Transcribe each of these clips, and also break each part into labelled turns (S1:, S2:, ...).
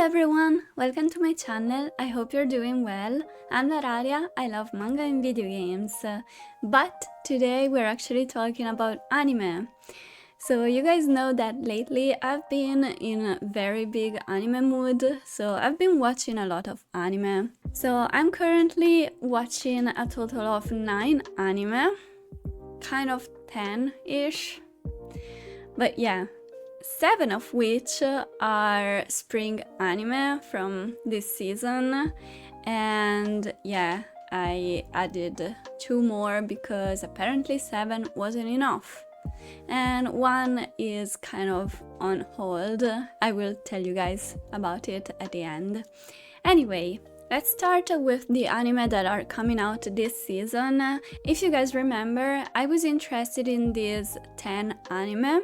S1: Hello everyone, welcome to my channel. I hope you're doing well. I'm Lararia, I love manga and video games. But today we're actually talking about anime. So you guys know that lately I've been in a very big anime mood, so I've been watching a lot of anime. So I'm currently watching a total of 9 anime, kind of 10-ish. But yeah, 7 of which are spring anime from this season, and yeah, I added 2 more because apparently 7 wasn't enough. And 1 is kind of on hold. I will tell you guys about it at the end. Anyway, let's start with the anime that are coming out this season. If you guys remember, I was interested in these 10 anime,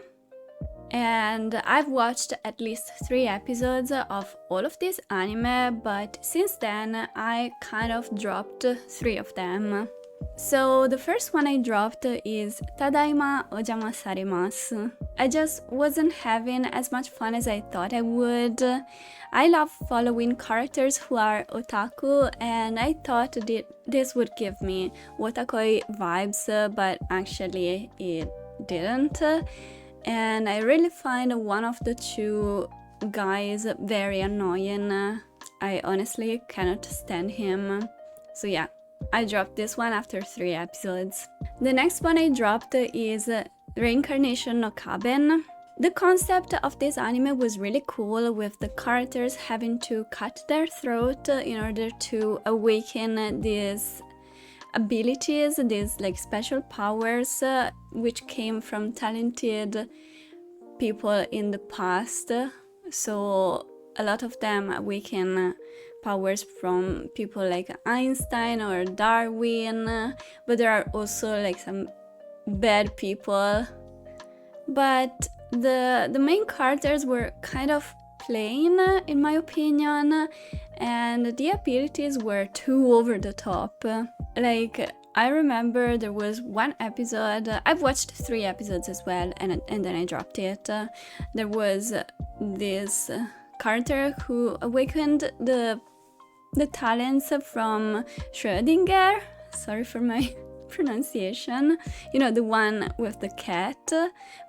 S1: and I've watched at least 3 episodes of all of this anime, but since then I kind of dropped 3 of them. So the first one I dropped is Tadaima Ojama Sarimasu. I just wasn't having as much fun as I thought I would. I love following characters who are otaku, and I thought this would give me Wotakoi vibes, but actually it didn't. And I really find one of the 2 guys very annoying. I honestly cannot stand him. So yeah, I dropped this one after 3 episodes. The next one I dropped is Reincarnation no Kaben. The concept of this anime was really cool, with the characters having to cut their throat in order to awaken these abilities, these like special powers which came from talented people in the past. So a lot of them awaken powers from people like Einstein or Darwin, but there are also like some bad people. But the main characters were kind of plain in my opinion, and the abilities were too over the top. Like, I remember there was one episode, I've watched 3 episodes as well, and then I dropped it. There was this character who awakened the talents from Schrödinger. Sorry for my pronunciation, you know, the one with the cat,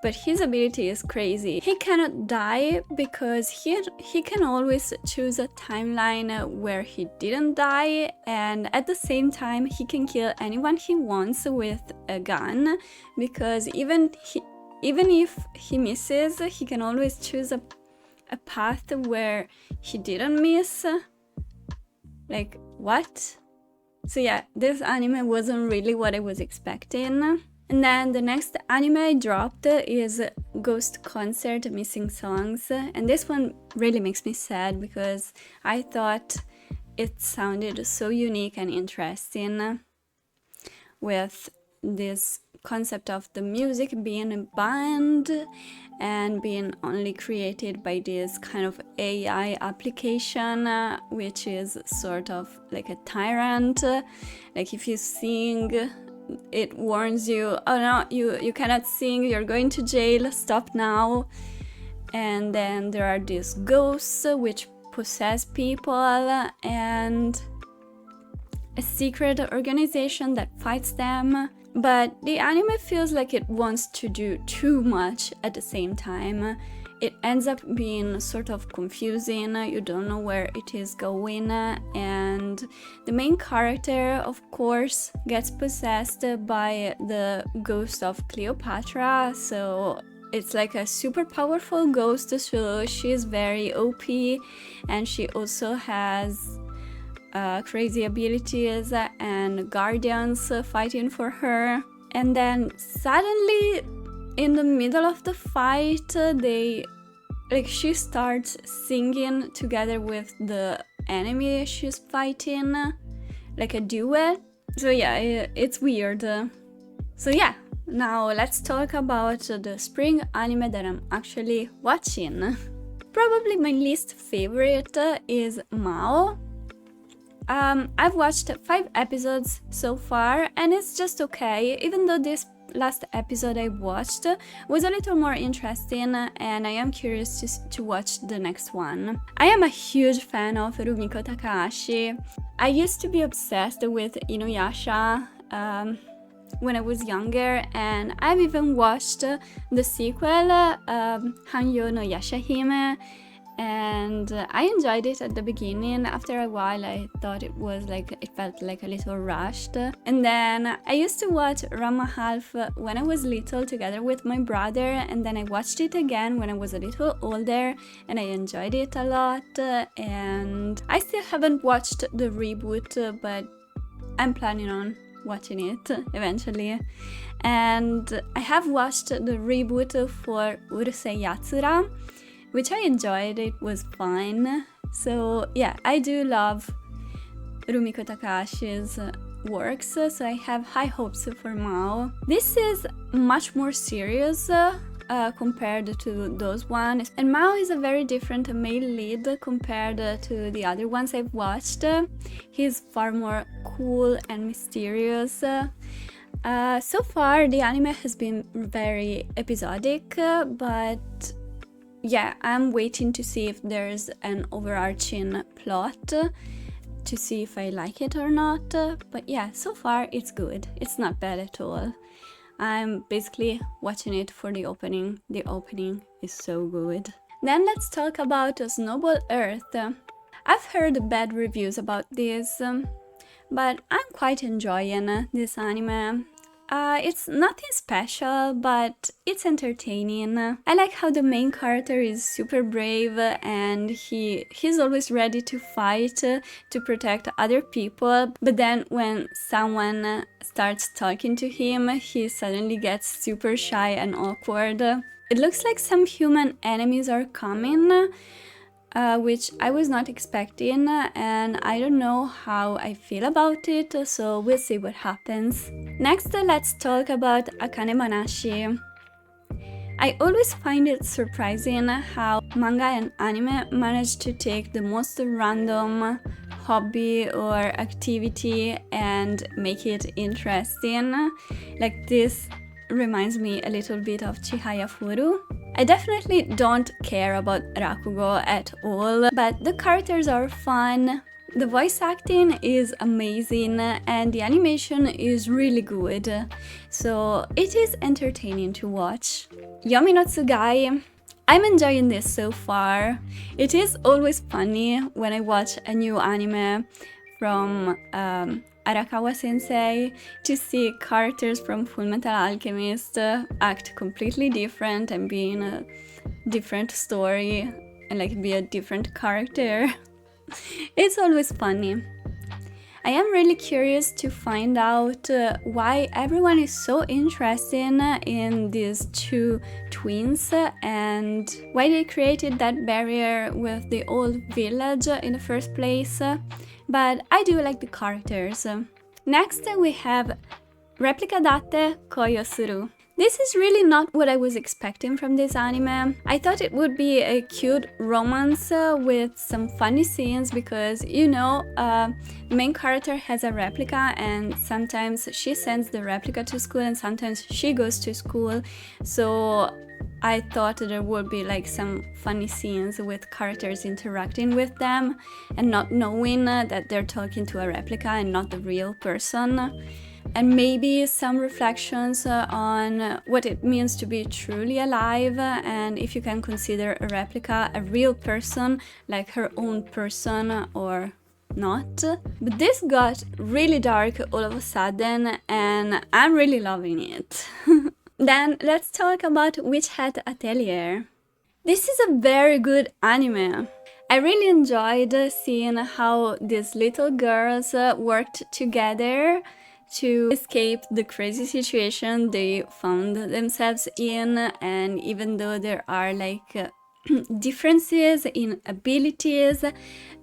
S1: but his ability is crazy. He cannot die because he can always choose a timeline where he didn't die, and at the same time he can kill anyone he wants with a gun, because even if he misses, he can always choose a path where he didn't miss. Like, what? So yeah, this anime wasn't really what I was expecting. And then the next anime I dropped is Ghost Concert Missing Songs. And this one really makes me sad because I thought it sounded so unique and interesting, with this concept of the music being a band and being only created by this kind of AI application, which is sort of like a tyrant. Like, if you sing, it warns you, oh no, you cannot sing, you're going to jail, stop now. And then there are these ghosts which possess people, and a secret organization that fights them. But the anime feels like it wants to do too much at the same time. It ends up being sort of confusing, you don't know where it is going, and the main character, of course, gets possessed by the ghost of Cleopatra, so it's like a super powerful ghost, so she's very OP, and she also has crazy abilities and guardians fighting for her. And then suddenly, in the middle of the fight, she starts singing together with the enemy she's fighting, like a duet. So yeah, it's weird. So yeah, now let's talk about the spring anime that I'm actually watching. Probably my least favorite is Mao. I've watched 5 episodes so far, and it's just okay, even though this last episode I watched was a little more interesting, and I am curious to watch the next one. I am a huge fan of Rumiko Takahashi. I used to be obsessed with Inuyasha when I was younger, and I've even watched the sequel, Hanyo no Yashahime, and I enjoyed it at the beginning. After a while I thought it felt like a little rushed. And then I used to watch Ranma Half when I was little together with my brother, and then I watched it again when I was a little older, and I enjoyed it a lot. And I still haven't watched the reboot, but I'm planning on watching it eventually. And I have watched the reboot for Urusei Yatsura, which I enjoyed. It was fun. So yeah, I do love Rumiko Takahashi's works, so I have high hopes for Mao. This is much more serious compared to those ones, and Mao is a very different male lead compared to the other ones I've watched. He's far more cool and mysterious. So far the anime has been very episodic, but yeah, I'm waiting to see if there's an overarching plot to see if I like it or not. But yeah, so far it's good. It's not bad at all. I'm basically watching it for the opening. The opening is so good. Then let's talk about Snowball Earth. I've heard bad reviews about this, but I'm quite enjoying this anime. It's nothing special, but it's entertaining. I like how the main character is super brave, and he's always ready to fight to protect other people, but then when someone starts talking to him, he suddenly gets super shy and awkward. It looks like some human enemies are coming, which I was not expecting, and I don't know how I feel about it, so we'll see what happens. Next, let's talk about Akane Banashi. I always find it surprising how manga and anime manage to take the most random hobby or activity and make it interesting. Like, this reminds me a little bit of Chihaya Furu. I definitely don't care about Rakugo at all, but the characters are fun, the voice acting is amazing, and the animation is really good, so it is entertaining to watch. Yomi no Tsugai, I'm enjoying this so far. It is always funny when I watch a new anime from Arakawa Sensei to see characters from Fullmetal Alchemist act completely different and be in a different story and like be a different character. It's always funny. I am really curious to find out why everyone is so interested in these two twins and why they created that barrier with the old village in the first place. But I do like the characters. Next we have Replica Date Koyo Suru. This is really not what I was expecting from this anime. I thought it would be a cute romance with some funny scenes because, you know, the main character has a replica and sometimes she sends the replica to school and sometimes she goes to school. So I thought there would be like some funny scenes with characters interacting with them and not knowing that they're talking to a replica and not the real person. And maybe some reflections on what it means to be truly alive and if you can consider a replica a real person, like her own person or not. But this got really dark all of a sudden and I'm really loving it. Then let's talk about Witch Hat Atelier. This is a very good anime. I really enjoyed seeing how these little girls worked together to escape the crazy situation they found themselves in, and even though there are like differences in abilities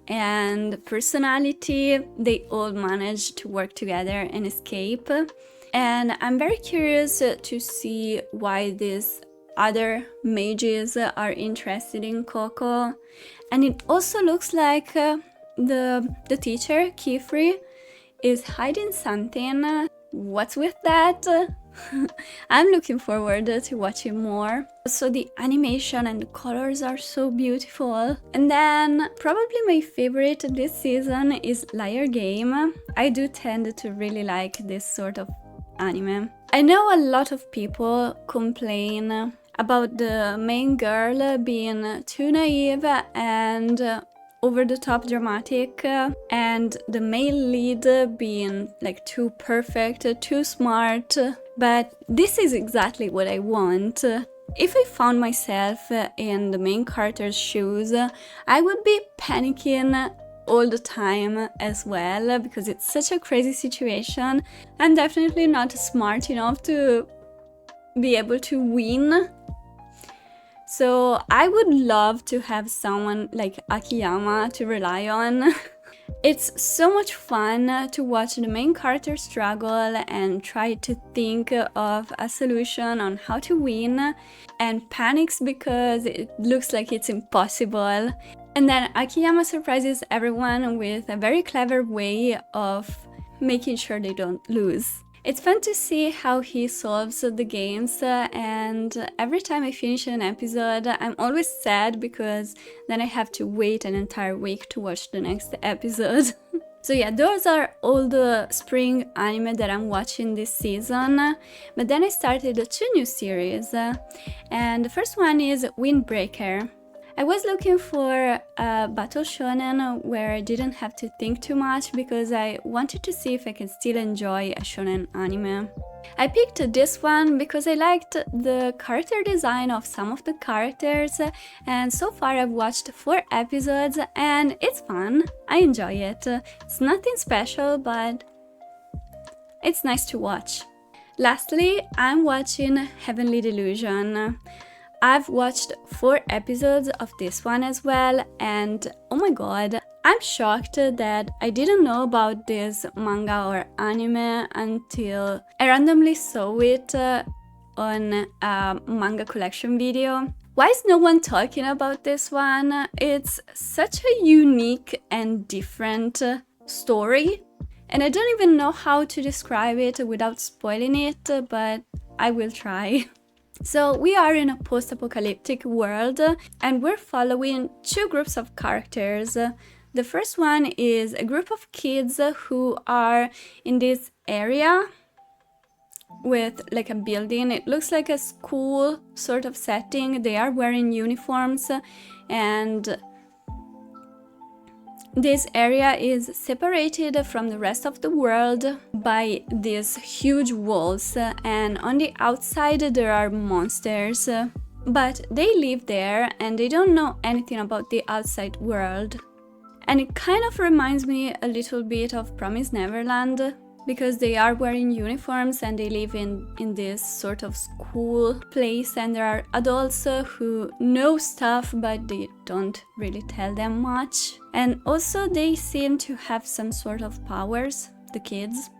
S1: and personality, they all managed to work together and escape. And I'm very curious to see why these other mages are interested in Coco. And it also looks like the teacher, Kifri, is hiding something. What's with that? I'm looking forward to watching more. So the animation and the colors are so beautiful. And then probably my favorite this season is Liar Game. I do tend to really like this sort of anime. I know a lot of people complain about the main girl being too naive and over the top dramatic, and the male lead being like too perfect, too smart. But this is exactly what I want. If I found myself in the main character's shoes, I would be panicking all the time as well, because it's such a crazy situation. I'm definitely not smart enough to be able to win. So I would love to have someone like Akiyama to rely on. It's so much fun to watch the main character struggle and try to think of a solution on how to win, and panics because it looks like it's impossible. And then Akiyama surprises everyone with a very clever way of making sure they don't lose. It's fun to see how he solves the games, and every time I finish an episode, I'm always sad because then I have to wait an entire week to watch the next episode. So yeah, those are all the spring anime that I'm watching this season. But then I started 2 new series, and the first one is Windbreaker. I was looking for a battle shonen where I didn't have to think too much because I wanted to see if I can still enjoy a shonen anime. I picked this one because I liked the character design of some of the characters, and so far I've watched 4 episodes and it's fun. I enjoy it. It's nothing special, but it's nice to watch. Lastly, I'm watching Heavenly Delusion. I've watched 4 episodes of this one as well, and oh my god, I'm shocked that I didn't know about this manga or anime until I randomly saw it on a manga collection video. Why is no one talking about this one? It's such a unique and different story, and I don't even know how to describe it without spoiling it, but I will try. So we are in a post-apocalyptic world, and we're following 2 groups of characters. The first one is a group of kids who are in this area with like a building. It looks like a school sort of setting. They are wearing uniforms, and this area is separated from the rest of the world by these huge walls, and on the outside there are monsters. But they live there and they don't know anything about the outside world. And it kind of reminds me a little bit of Promised Neverland, because they are wearing uniforms and they live in this sort of school place, and there are adults who know stuff but they don't really tell them much. And also they seem to have some sort of powers, the kids,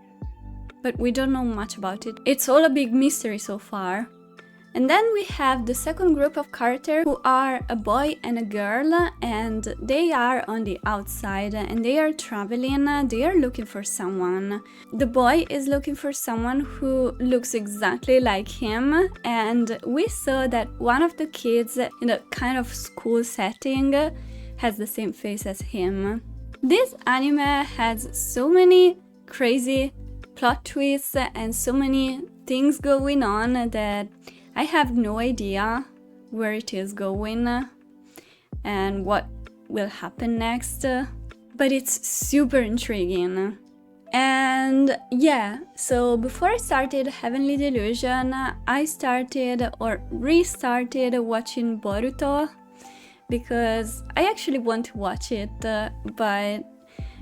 S1: but we don't know much about it. It's all a big mystery so far. And then we have the second group of characters who are a boy and a girl, and they are on the outside and they are traveling, they are looking for someone. The boy is looking for someone who looks exactly like him, and we saw that one of the kids in a kind of school setting has the same face as him. This anime has so many crazy plot twists and so many things going on that I have no idea where it is going and what will happen next, but it's super intriguing. And yeah, so before I started Heavenly Delusion, I started or restarted watching Boruto because I actually want to watch it, but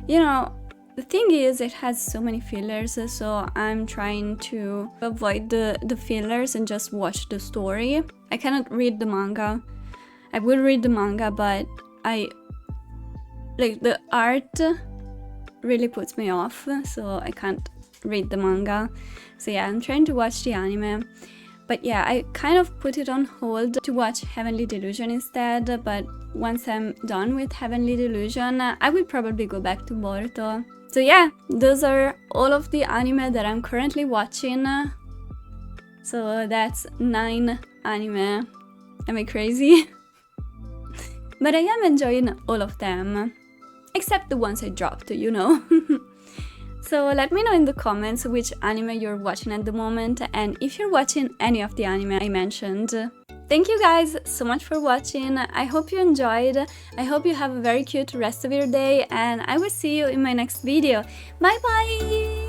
S1: you know, the thing is, it has so many fillers, so I'm trying to avoid the fillers and just watch the story. I cannot read the manga. I will read the manga, but the art really puts me off, so I can't read the manga. So yeah, I'm trying to watch the anime. But yeah, I kind of put it on hold to watch Heavenly Delusion instead, but once I'm done with Heavenly Delusion, I will probably go back to Boruto. So yeah, those are all of the anime that I'm currently watching. So that's 9 anime. Am I crazy? But I am enjoying all of them, except the ones I dropped, you know. So let me know in the comments which anime you're watching at the moment and if you're watching any of the anime I mentioned. Thank you guys so much for watching. I hope you enjoyed. I hope you have a very cute rest of your day and I will see you in my next video. Bye bye!